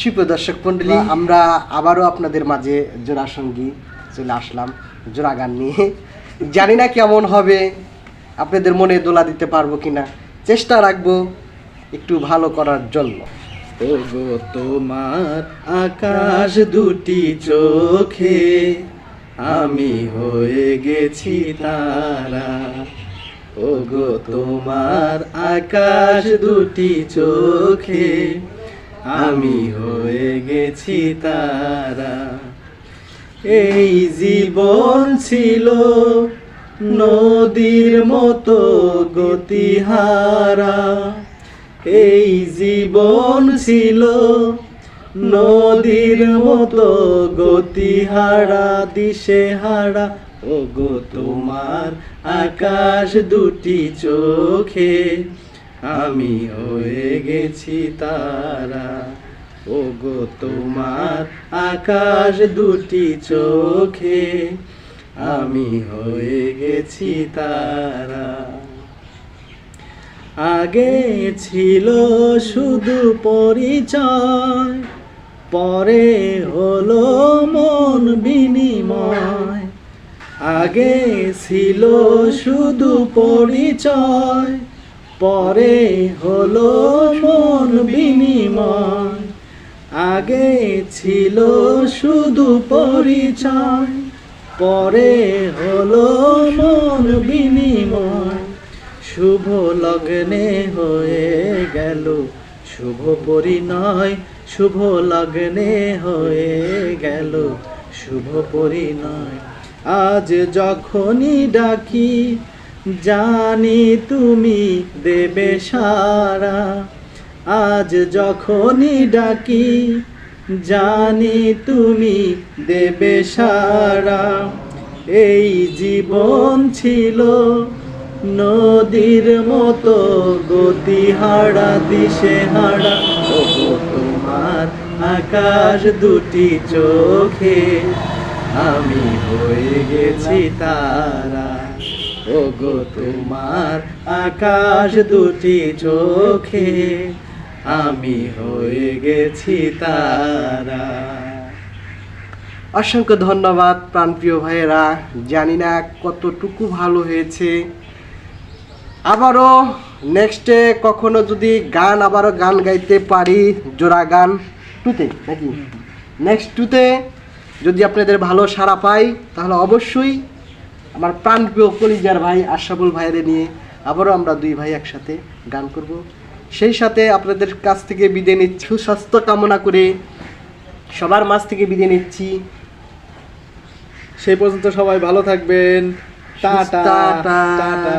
সুপ্রিয় দর্শক মণ্ডলী, আমরা আবারও আপনাদের মাঝে জোড়া সঙ্গী চলে আসলাম, জোড়া গান নিয়ে। জানি না কেমন হবে, আপনাদের মনে দোলা দিতে পারবো কিনা, চেষ্টা রাখবো একটু ভালো করার জন্য। ওগো তোমার আকাশ দুটি চোখে আমি হয়ে গেছি তারা। ওগো তোমার আকাশ দুটি চোখে আমি হয়ে গেছি তারা। এই জীবন ছিল নদীর মতো গতিহারা, এই জীবন ছিল নদীর মতো গতিহারা দিশেহারা। ওগো তোমার আকাশ দুটি চোখে আমি হয়ে গেছি তারা। ওগো তোমার আকাশ দুটি চোখে আমি হয়ে গেছি তারা। আগে ছিল শুধু পরিচয়, পরে হলো মন বিনিময়। আগে ছিল শুধু পরিচয়, পরে হলো মন বিনিময়। আগে ছিল শুধু পরিচয়, পরে হলো মন বিনিময়। শুভ লগ্নে হয়ে গেল শুভ পরিণয়, শুভ লগ্নে হয়ে গেল শুভ পরিণয়। আজ যখনই ডাকি জানি তুমি দেবে সারা, আজ যখনই ডাকি জানি তুমি দেবে সারা। এই জীবন ছিল নদীর মতো গতিহারা দিশেহারা। ওগো তোমার আকাশ দুটি চোখে আমি হয়ে গেছি তারা। ওগো তোমার আকাশ দুটি চোখে আমি হয়ে গেছি তারা। অসংখ্য ধন্যবাদ প্রাণপ্রিয় ভাইয়েরা, জানি না কতটুকু ভালো হয়েছে। আবারও নেক্সটে কখনো যদি আবারও গান গাইতে পারি, জোড়া গান টুতে নাকি নেক্সট টুতে যদি আপনাদের ভালো সাড়া পাই, তাহলে অবশ্যই আমার প্রাণপ্রিয় কলিজার ভাই আশরাফুল ভাইয়ের নিয়ে আবারও আমরা দুই ভাই একসাথে গান করব। সেই সাথে আপনাদের কাছ থেকে বিদায় নিচ্ছি, সুস্বাস্থ্য কামনা করে সবার মাঝ থেকে বিদায় নিচ্ছি। সেই পর্যন্ত সবাই ভালো থাকবেন। Tata tata. টাটা।